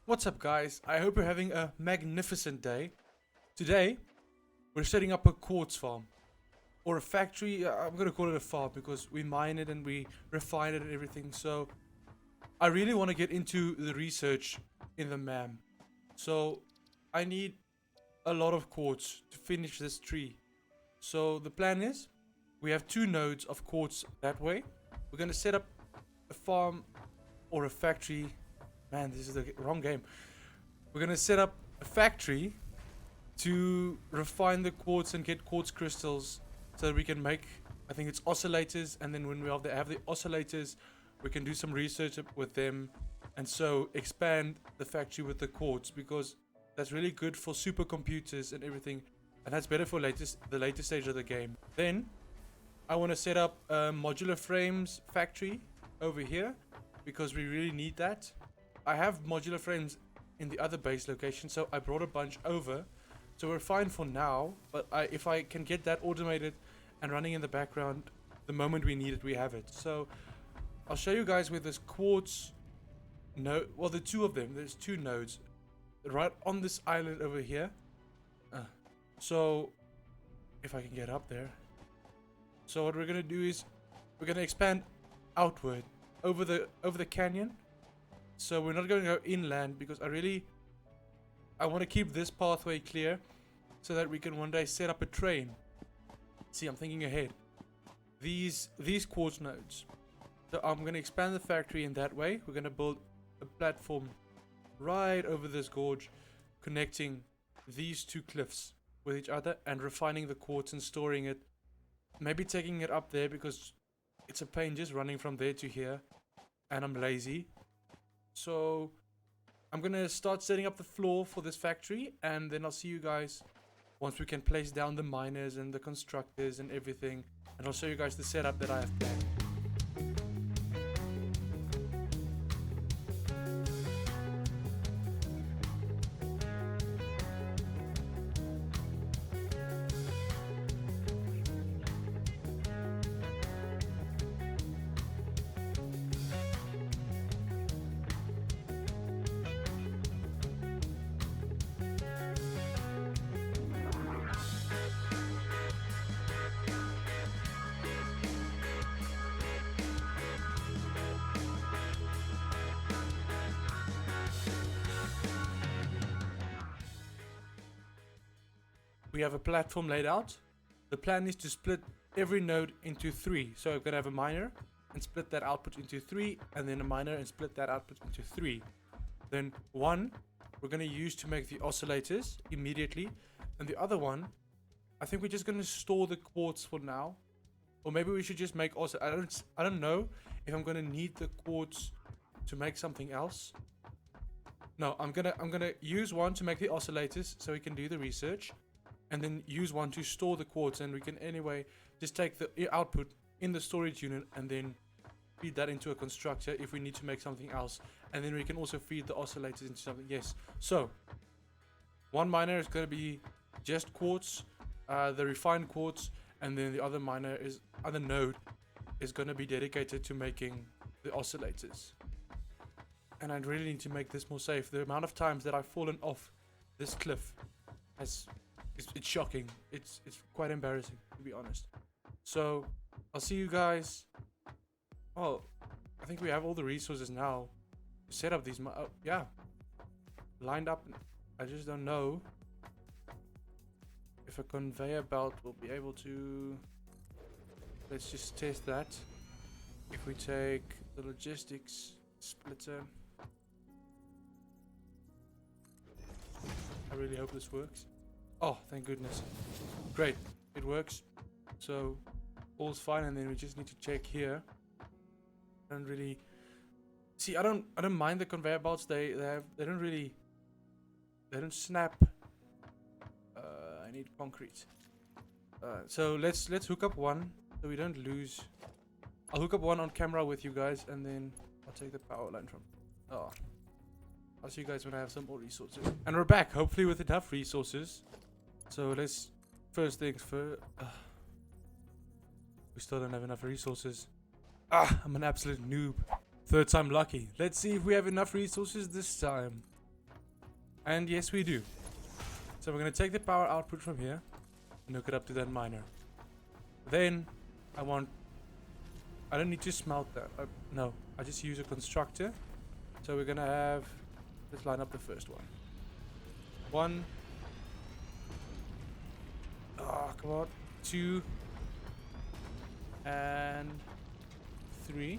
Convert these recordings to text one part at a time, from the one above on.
What's up, guys? I hope you're having a magnificent day. Today, we're setting up a quartz farm. Or a factory. I'm gonna call it a farm because we mine it and we refine it and everything. So, I really want to get into the research in the MAM. So, I need a lot of quartz to finish this tree. So, the plan is, we have 2 nodes of quartz that way. We're gonna set up a farm or a factory. Man, this is the wrong game. We're gonna set up a factory to refine the quartz and get quartz crystals so that we can make, I think it's oscillators, and then when we have the oscillators, we can do some research with them, and so expand the factory with the quartz, because that's really good for supercomputers and everything, and that's better for the later stage of the game. Then I want to set up a modular frames factory over here because we really need that. I have modular frames in the other base location, so I brought a bunch over. So we're fine for now, but if I can get that automated and running in the background, the moment we need it, we have it. So I'll show you guys with this quartz node. Well, the 2 of them, there's 2 nodes right on this island over here. So if I can get up there. So what we're gonna do is we're gonna expand outward over the canyon. So we're not going to go inland because I want to keep this pathway clear so that we can one day set up a train. See, I'm thinking ahead. These quartz nodes. So I'm going to expand the factory in that way. We're going to build a platform right over this gorge, connecting these 2 cliffs with each other and refining the quartz and storing it. Maybe taking it up there because it's a pain just running from there to here, and I'm lazy. So I'm gonna start setting up the floor for this factory, and then I'll see you guys once we can place down the miners and the constructors and everything, and I'll show you guys the setup that I have planned. We have a platform laid out. The plan is to split every node into 3. So I'm going to have a miner and split that output into 3, and then a miner and split that output into 3. Then 1 we're going to use to make the oscillators immediately, and the other one, I think we're just going to store the quartz for now. Or maybe we should just make I don't know if I'm going to need the quartz to make something else. No, I'm going to use 1 to make the oscillators so we can do the research. And then use 1 to store the quartz, and we can anyway just take the output in the storage unit and then feed that into a constructor if we need to make something else. And then we can also feed the oscillators into something. Yes. So 1 miner is going to be just quartz, the refined quartz, and then the other node is going to be dedicated to making the oscillators. And I really need to make this more safe. The amount of times that I've fallen off this cliff it's shocking. It's quite embarrassing, to be honest. So I'll see you guys. Oh, I think we have all the resources now to set up these. Yeah, lined up. I just don't know if a conveyor belt will be able to. Let's just test that. If we take the logistics splitter, I really hope this works. Oh, thank goodness. Great, it works. So all's fine, and then we just need to check here. I don't really see. I don't mind the conveyor belts. They don't snap. I need concrete. So let's hook up 1 so we don't lose. I'll hook up 1 on camera with you guys, and then I'll take the power line from. Oh, I'll see you guys when I have some more resources. And we're back, hopefully with enough resources. So let's, first things first. We still don't have enough resources. I'm an absolute noob. Third time lucky. Let's see if we have enough resources this time. And yes, we do. So we're going to take the power output from here and hook it up to that miner. Then I don't need to smelt that. No, I just use a constructor. So we're going to have, let's line up the first one. 1. Oh, come on. 2. And 3.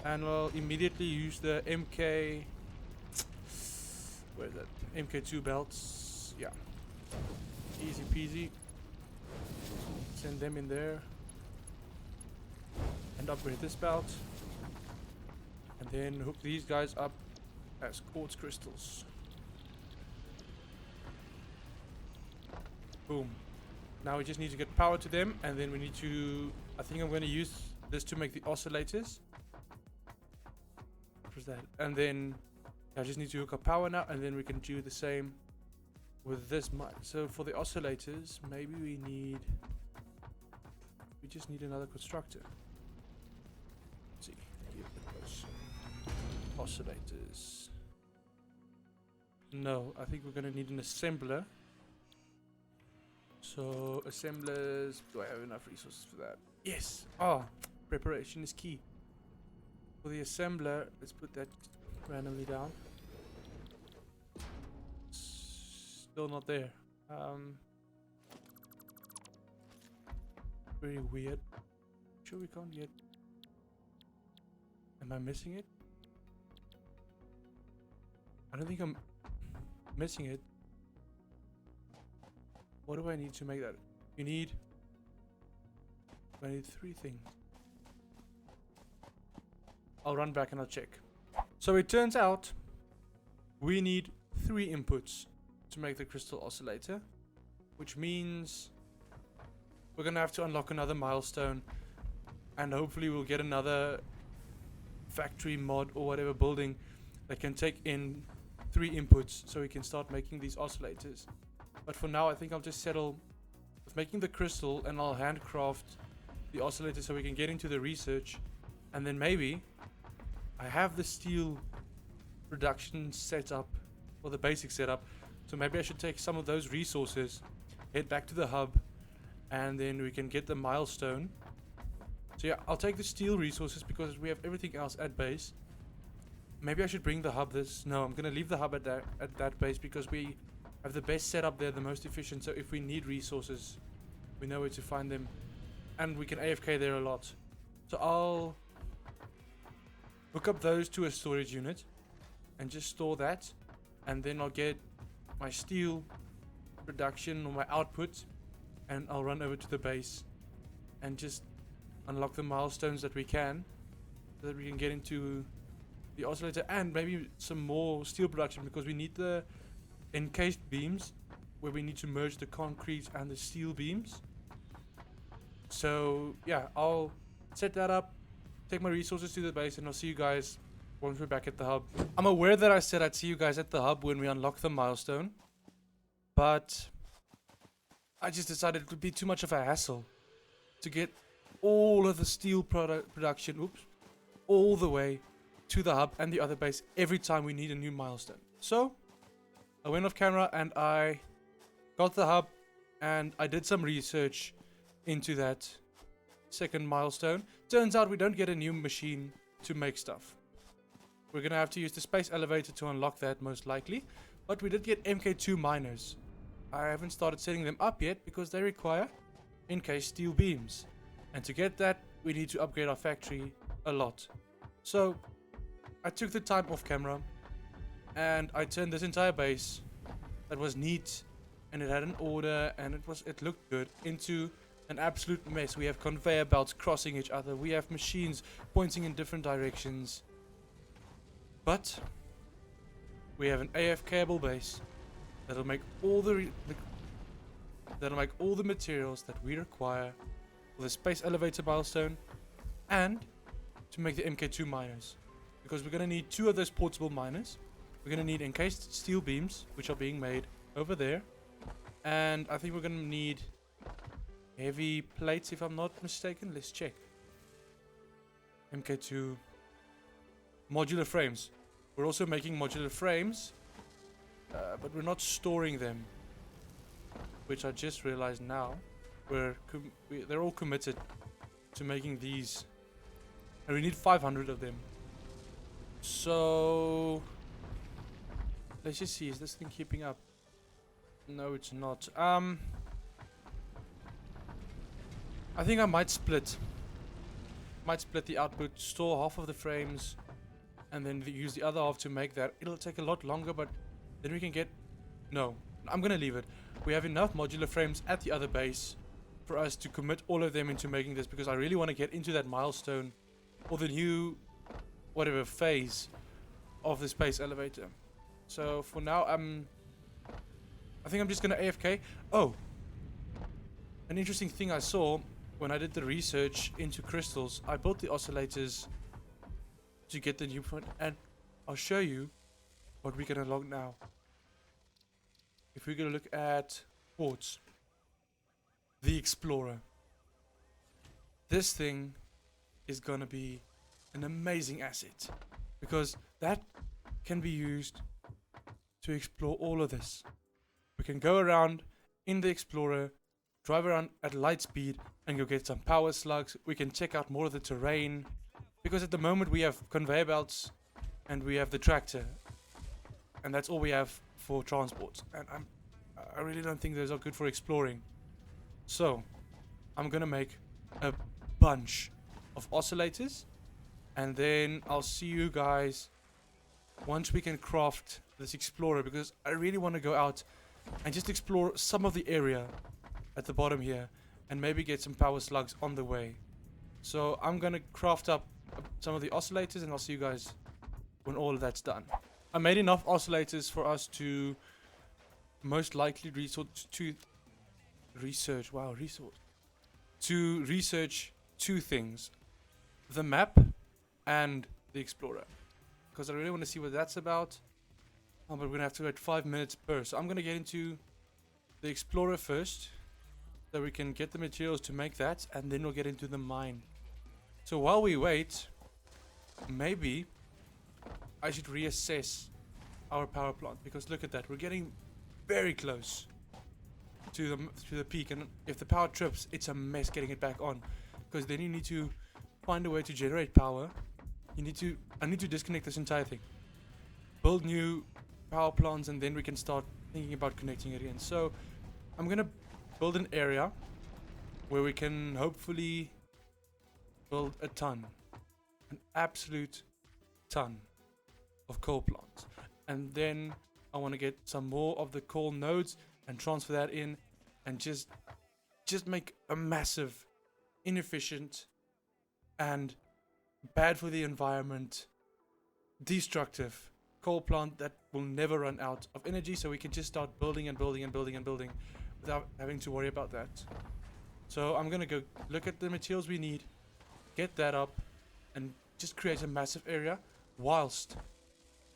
And we'll immediately use the MK... Where is that? MK2 belts. Yeah. Easy peasy. Send them in there. And upgrade this belt. And then hook these guys up as quartz crystals. Boom. Now we just need to get power to them, and then we need to... I think I'm going to use this to make the oscillators. What was that? And then I just need to hook up power now, and then we can do the same with this mine. So for the oscillators, maybe we just need another constructor. Let's see. Oscillators. No, I think we're going to need an assembler. So assemblers, do I have enough resources for that? Yes. Oh, preparation is key. For the assembler, let's put that randomly down. Still not there. Very weird. Sure we can't yet. Am I missing it? I don't think I'm missing it. What do I need to make that? I need 3 things. I'll run back and I'll check. So it turns out we need 3 inputs to make the crystal oscillator, which means we're gonna have to unlock another milestone, and hopefully we'll get another factory mod or whatever building that can take in 3 inputs so we can start making these oscillators. But for now, I think I'll just settle with making the crystal, and I'll handcraft the oscillator so we can get into the research. And then maybe I have the steel production set up, or the basic setup. So maybe I should take some of those resources, head back to the hub, and then we can get the milestone. So yeah, I'll take the steel resources because we have everything else at base. Maybe I should bring the hub no, I'm going to leave the hub at that base because we have the best setup there, the most efficient. So if we need resources, we know where to find them, and we can AFK there a lot. So I'll hook up those to a storage unit and just store that, and then I'll get my steel production or my output, and I'll run over to the base and just unlock the milestones that we can so that we can get into the oscillator and maybe some more steel production, because we need the encased beams where we need to merge the concrete and the steel beams. So yeah, I'll set that up, take my resources to the base, and I'll see you guys once we're back at the hub. I'm aware that I said I'd see you guys at the hub when we unlock the milestone, but I just decided it would be too much of a hassle to get all of the steel production all the way to the hub and the other base every time we need a new milestone. So I went off camera and I got the hub and I did some research into that second milestone. Turns out we don't get a new machine to make stuff. We're gonna have to use the space elevator to unlock that most likely, but we did get MK2 miners. I haven't started setting them up yet because they require encased steel beams, and to get that we need to upgrade our factory a lot. So I took the time off camera and I turned this entire base that was neat and it had an order and it looked good into an absolute mess. We have conveyor belts crossing each other, we have machines pointing in different directions, but we have an AFKable base that'll make all the materials that we require for the space elevator milestone and to make the MK2 miners, because we're going to need 2 of those portable miners. We're going to need encased steel beams, which are being made over there, and I think we're going to need heavy plates, if I'm not mistaken. Let's check. MK2 modular frames. We're also making modular frames but we're not storing them, which I just realized now. They're all committed to making these, and we need 500 of them. So let's just see, is this thing keeping up? No, it's not. I think I might split the output, store half of the frames, and then use the other half to make that. It'll take a lot longer, but then we can get... No, I'm gonna leave it. We have enough modular frames at the other base for us to commit all of them into making this, because I really want to get into that milestone or the new whatever phase of the space elevator. So for now, I think I'm just gonna AFK. Oh, an interesting thing I saw when I did the research into crystals, I built the oscillators to get the new point, and I'll show you what we're gonna log now. If we're gonna look at quartz, the Explorer, this thing is gonna be an amazing asset, because that can be used to explore all of this. We can go around in the Explorer, drive around at light speed, and go get some power slugs. We can check out more of the terrain, because at the moment we have conveyor belts and we have the tractor, and that's all we have for transport, and I really don't think those are good for exploring. So I'm gonna make a bunch of oscillators, and then I'll see you guys once we can craft this Explorer, because I really want to go out and just explore some of the area at the bottom here, and maybe get some power slugs on the way. So I'm gonna craft up some of the oscillators, and I'll see you guys when all of that's done. I made enough oscillators for us to most likely research two things: the map and the Explorer, because I really want to see what that's about. Oh, but we're gonna have to wait 5 minutes per, so I'm gonna get into the Explorer first, so we can get the materials to make that, and then we'll get into the mine. So while we wait, maybe I should reassess our power plant, because look at that, we're getting very close to the peak, and if the power trips, it's a mess getting it back on, because then you need to find a way to generate power. I need to disconnect this entire thing, build new power plants, and then we can start thinking about connecting it again. So I'm gonna build an area where we can hopefully build a ton, an absolute ton of coal plants, and then I want to get some more of the coal nodes and transfer that in, and just make a massive, inefficient, and bad for the environment, destructive coal plant that will never run out of energy, so we can just start building and building and building and building without having to worry about that. So I'm gonna go look at the materials we need, get that up, and just create a massive area whilst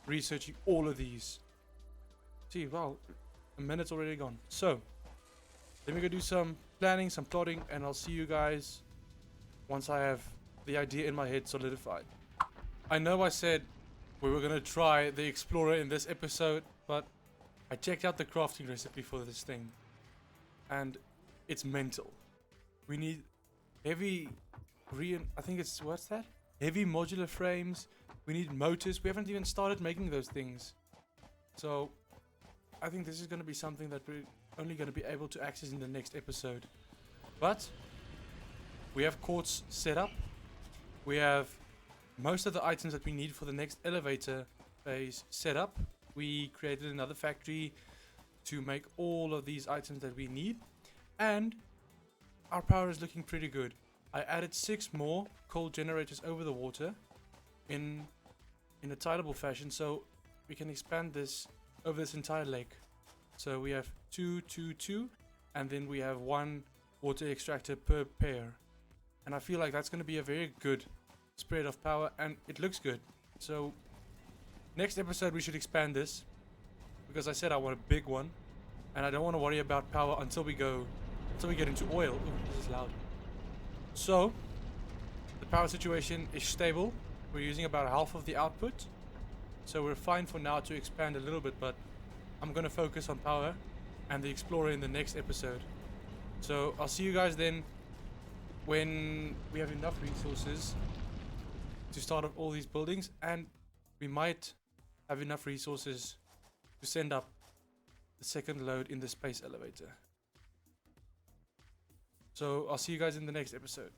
researching all of these. See, wow, a minute's already gone. So let me go do some planning, some plotting, and I'll see you guys once I have the idea in my head solidified. I know I said we were gonna try the Explorer in this episode, but I checked out the crafting recipe for this thing, and it's mental. We need heavy I think it's, what's that? Heavy modular frames. We need motors. We haven't even started making those things. So I think this is going to be something that we're only going to be able to access in the next episode. But we have quartz set up. We have most of the items that we need for the next elevator phase set up. We created another factory to make all of these items that we need. And our power is looking pretty good. I added 6 more coal generators over the water in a tileable fashion, so we can expand this over this entire lake. So we have 2, 2, 2, and then we have 1 water extractor per pair. And I feel like that's going to be a very good spread of power, and it looks good. So next episode we should expand this, because I said I want a big one, and I don't want to worry about power until we get into oil. Ooh, this is loud. So the power situation is stable. We're using about half of the output, so we're fine for now to expand a little bit, but I'm gonna focus on power and the explorer in the next episode. So I'll see you guys then when we have enough resources to start up all these buildings, and we might have enough resources to send up the second load in the space elevator. So I'll see you guys in the next episode.